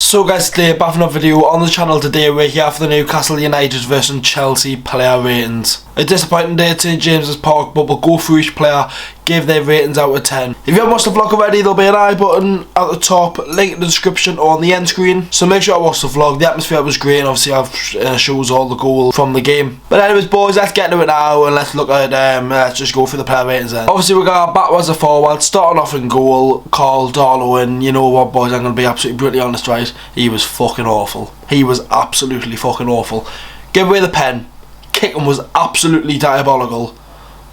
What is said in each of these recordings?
So guys, today back with another video on the channel. Today we're here for the Newcastle United versus Chelsea player ratings. A disappointing day at St James's Park, but we'll go through each player, give their ratings out of 10. If you haven't watched the vlog already, there'll be an I button at the top, link in the description or on the end screen. So make sure to watch the vlog. The atmosphere was great, and obviously I've shows all the goal from the game. But anyways boys, let's get into it now and let's look at let's just go through the player ratings then. Obviously we got our backwards and forward, starting off in goal, Carl Darlow, and you know what boys, I'm going to be absolutely brutally honest, right? He was fucking awful. He was absolutely fucking awful. Give away the pen. Kicking was absolutely diabolical,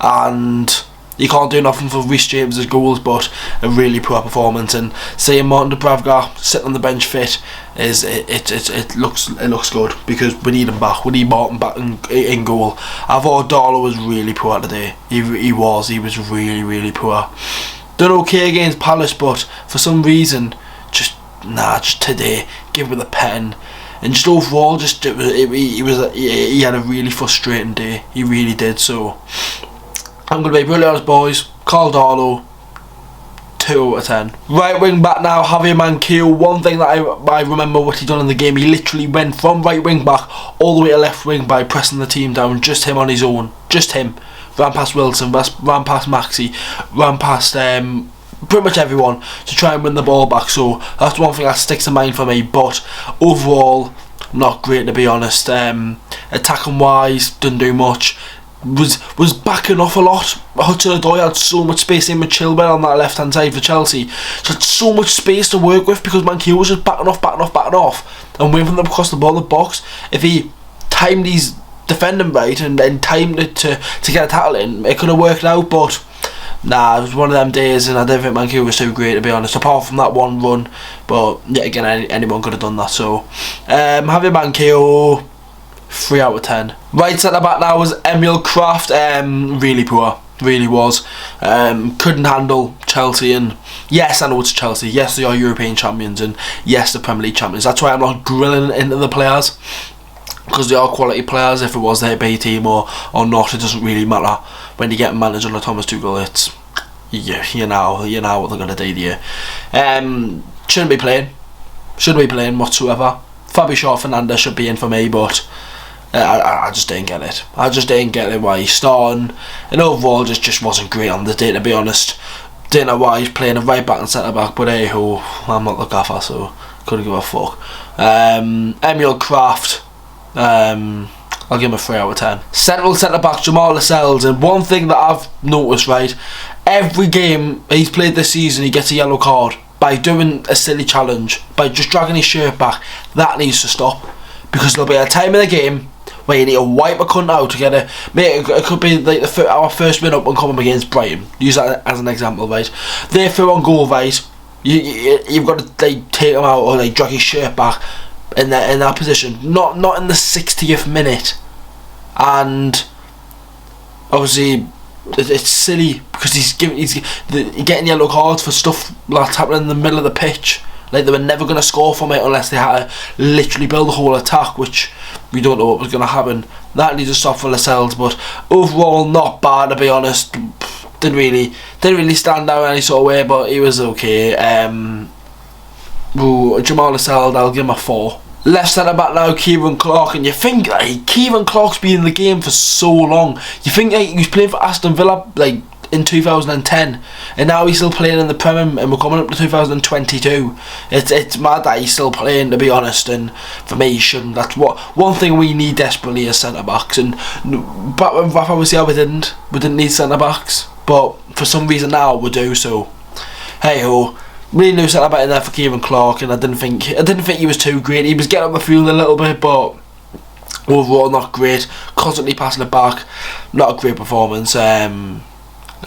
and you can't do nothing for Reece James's goals, but a really poor performance. And seeing Martin Dubravka sitting on the bench fit is it looks good, because we need him back. We need Martin back in goal. I thought Darlow was really poor today. He was really poor. Done okay against Palace, but for some reason just today, give him the pen. And just overall, he had a really frustrating day. He really did. So I'm going to be really honest, boys. Carl Darlow, 2 out of 10. Right wing back now, Javier Manquillo. One thing that I remember what he done in the game, he literally went from right wing back all the way to left wing by pressing the team down. Just him on his own. Just him. Ran past Wilson, ran past Maxi, ran past pretty much everyone to try and win the ball back. So that's one thing that sticks in mind for me. But overall, not great, to be honest. Attacking wise, didn't do much. Was backing off a lot. Hudson-Odoi had so much space in with Chilwell on that left hand side for Chelsea. So had so much space to work with, because Manquillo was just backing off and waiting for them across the ball in the box. If he timed his defending right and then timed it to get a tackle in, it could have worked out. But nah, it was one of them days, and I don't think Manquillo was too great, to be honest, apart from that one run. But yet again, anyone could have done that. So having Manquillo, 3 out of 10. Right centre back now was Emil Kraft. Really poor, really was. Couldn't handle Chelsea, and yes, I know it's Chelsea. Yes, they are European champions, and yes, the Premier League champions. That's why I'm not grilling into the players, because they are quality players. If it was their B team or not, it doesn't really matter. When you get managed under Thomas Tuchel, it's you know what they're gonna do to you. Shouldn't be playing whatsoever. Fabio Shaw Fernandez should be in for me, but I just didn't get it. I just didn't get it why he's starting, and overall just wasn't great on the day, to be honest. Didn't know why he's playing a right back and centre back, but hey ho, I'm not the gaffer, so couldn't give a fuck. Emil Kraft, I'll give him a 3 out of 10. Centre back Jamal Lascelles, and one thing that I've noticed, right, every game he's played this season he gets a yellow card by doing a silly challenge, by just dragging his shirt back. That needs to stop, because there'll be a time in the game where you need to wipe a cunt out to get a, mate, it could be like our first win up and come up against Brighton, use that as an example, right? They're through on goal, right? You've got to like take him out or like drag his shirt back in that position, not in the 60th minute. And obviously it's silly, because he's getting yellow cards for stuff that's happening in the middle of the pitch. Like, they were never going to score from it unless they had to literally build the whole attack, which we don't know what was going to happen. That needs to stop for Lascelles, but overall not bad, to be honest. Didn't really stand out in any sort of way, but he was okay. Jamal Lascelles, I'll give him a 4. Left centre back now, Kieran Clark, and you think like Kieran Clark's been in the game for so long. You think like, he was playing for Aston Villa like in 2010, and now he's still playing in the Premier, and we're coming up to 2022. It's mad that he's still playing, to be honest. And for me, he shouldn't. That's what one thing we need desperately is centre backs. And back when Rafa was here, we didn't need centre backs, but for some reason now we do. So hey ho. Really new centre back in there for Kieran Clark, and I didn't think he was too great. He was getting up the field a little bit, but overall not great. Constantly passing it back, not a great performance. A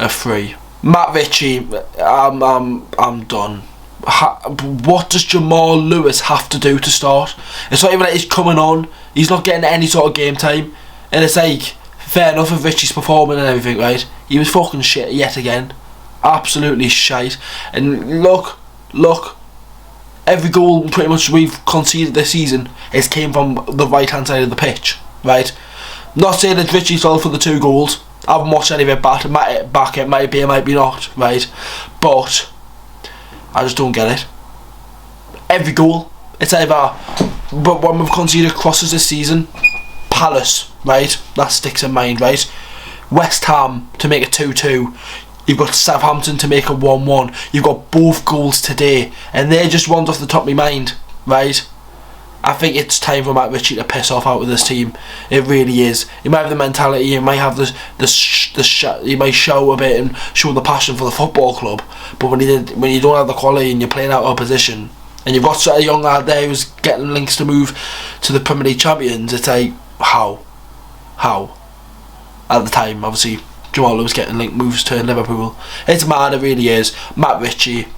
3. Matt Ritchie, I'm done. What does Jamal Lewis have to do to start? It's not even like he's coming on. He's not getting any sort of game time, and it's like, fair enough if Ritchie's performing and everything, right? He was fucking shit yet again. Absolutely shite. And look, every goal pretty much we've conceded this season has came from the right hand side of the pitch, right? Not saying that Ritchie's all for the 2 goals. I haven't watched any of it back. It might be, it might be not, right? But I just don't get it. Every goal It's either, but when we've conceded crosses this season, Palace, right, that sticks in mind, right, West Ham to make it 2-2, you've got Southampton to make it 1-1, you've got both goals today, and they're just ones off the top of my mind, right. I think it's time for Matt Ritchie to piss off out with this team. It really is. He might have the mentality, he might have he might show a bit and show the passion for the football club, but when you don't have the quality and you're playing out of position, and you've got a young lad there who's getting links to move to the Premier League champions, it's like, how? At the time, obviously, Jamal was getting link moves to Liverpool. It's mad, it really is. Matt Ritchie,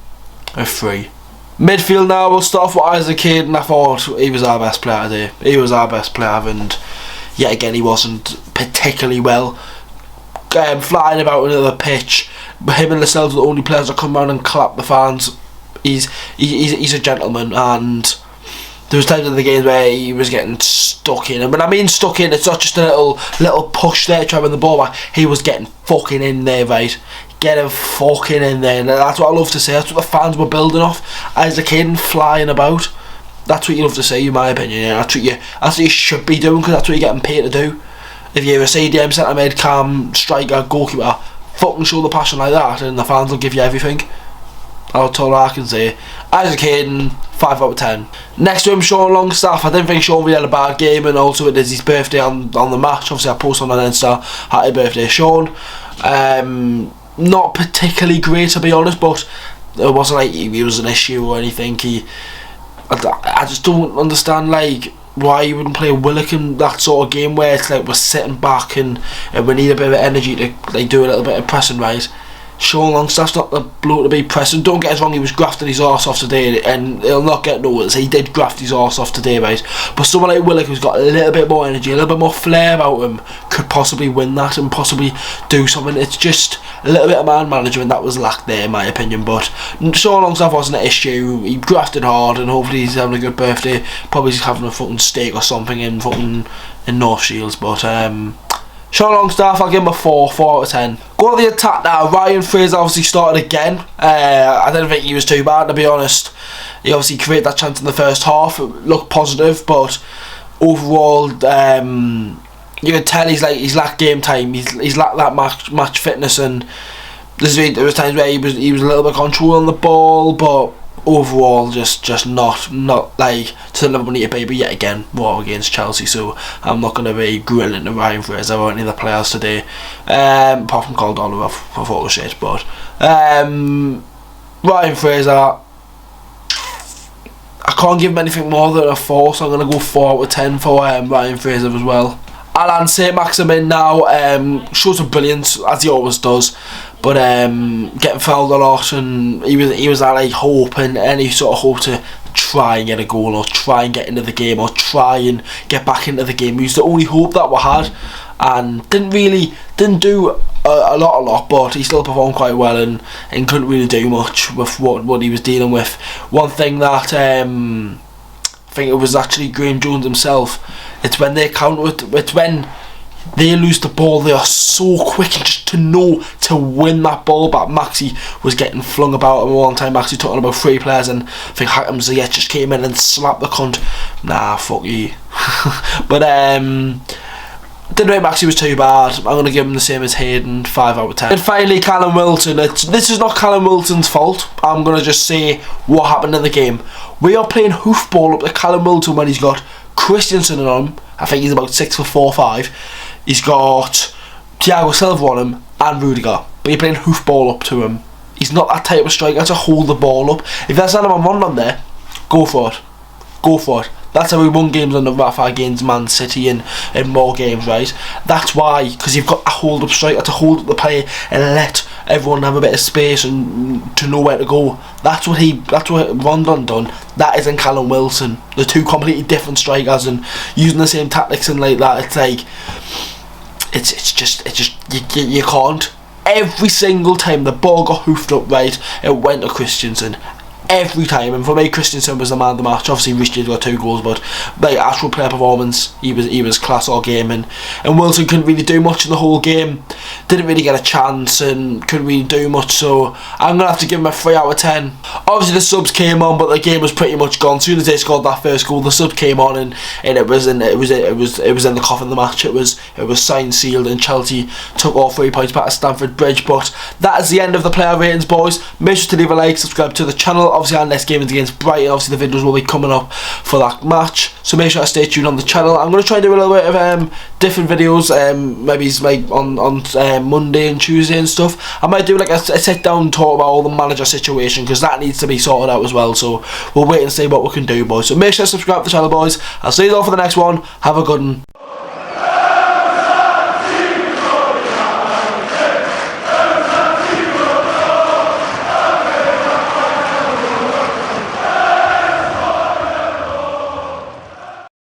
a free. Midfield now, we'll start off with Isaac Hayden. I thought he was our best player today. He was our best player, and yet again he wasn't particularly well. Flying about another pitch. Him and Lascelles were the only players that come around and clap the fans. He's a gentleman, and there was times in the games where he was getting stuck in. And when I mean stuck in, it's not just a little push there trying to win the ball back. He was getting fucking in there, right? Getting fucking in there, and that's what I love to see. That's what the fans were building off. Isaac Hayden flying about. That's what you love to see, in my opinion. Yeah, that's what you should be doing, because that's what you're getting paid to do. If you're a CDM, centre mid, cam, striker, goalkeeper, fucking show the passion like that, and the fans will give you everything. That's all I can say. Isaac Hayden, 5 out of 10. Next to him, Sean Longstaff. I didn't think Sean really had a bad game, and also it is his birthday on the match. Obviously I posted on Insta, happy birthday Sean. Not particularly great, to be honest, but it wasn't like he was an issue or anything. I just don't understand like why you wouldn't play Willock in that sort of game where it's like we're sitting back and we need a bit of energy to like do a little bit of pressing, right? Sean Longstaff's not the bloke to be pressing. Don't get us wrong, he was grafting his arse off today, and he'll not get noticed. He did graft his arse off today, right? But someone like Willock, who's got a little bit more energy, a little bit more flair about him, could possibly win that and possibly do something. It's just a little bit of man management that was lacked there, in my opinion. But Sean Longstaff wasn't an issue. He grafted hard, and hopefully he's having a good birthday. Probably he's having a fucking steak or something in North Shields. But Sean Longstaff, I'll give him a 4 out of 10. Go to the attack now. Ryan Fraser obviously started again. I didn't think he was too bad, to be honest. He obviously created that chance in the first half. It looked positive, but overall, you can tell he's lacked game time. He's lacked that match fitness, and there was times where he was a little bit controlling the ball, but overall just not like to the level we need to be. But yet again, we're against Chelsea, so I'm not going to be grilling to Ryan Fraser or any of the players today, apart from Caldwell, I thought it was shit. But Ryan Fraser, I can't give him anything more than a 4, so I'm going to go 4 out of 10 for Ryan Fraser as well. Alan St. Maximin now shows some brilliance, as he always does, but getting fouled a lot, and he was at like hope and any sort of hope to try and get a goal or try and get into the game or try and get back into the game. He was the only hope that we had, and didn't do a lot, but he still performed quite well and couldn't really do much with what he was dealing with. One thing that I think it was actually Graham Jones himself, it's when they counter, it's when they lose the ball, they are so quick, and just to know to win that ball back. Maxi was getting flung about at one time. Maxi talking about 3 players, and I think Hakim Ziyech just came in and slapped the cunt. Nah, fuck you. But didn't think Maxi was too bad. I'm going to give him the same as Hayden, 5 out of 10. And finally, Callum Wilton. This is not Callum Wilton's fault. I'm going to just say what happened in the game. We are playing hoofball up to Callum Wilton when he's got Christensen on him. I think he's about 6 for 4-5. He's got Thiago Silva on him and Rudiger. But you're playing hoofball up to him. He's not that type of striker to hold the ball up. If there's anyone on there, go for it. Go for it. That's how we won games under Rafa against Man City and more games, right? That's why, because you've got a hold up striker to hold up the play and let everyone have a bit of space and to know where to go. That's what Rondon done. That isn't Callum Wilson. They're 2 completely different strikers, and using the same tactics and like that, it's like it's just you can't. Every single time the ball got hoofed up right, it went to Christensen. every time. And for me, Christensen was the man of the match. Obviously, Rich did got 2 goals, but like actual player performance, he was class all game. And Wilton couldn't really do much in the whole game. Didn't really get a chance and couldn't really do much. So I'm gonna have to give him a 3 out of 10. Obviously, the subs came on, but the game was pretty much gone. As soon as they scored that first goal, the sub came on, and it was in the coffin of the match. It was signed, sealed, and Chelsea took all 3 points back at Stamford Bridge. But that is the end of the player ratings, boys. Make sure to leave a like, subscribe to the channel. Obviously, our next game is against Brighton. Obviously, the videos will be coming up for that match, so make sure to stay tuned on the channel. I'm going to try and do a little bit of different videos, maybe it's like on Monday and Tuesday and stuff. I might do like a sit down talk about all the manager situation, because that needs to be sorted out as well. So we'll wait and see what we can do, boys. So make sure to subscribe to the channel, boys. I'll see you all for the next one. Have a good one.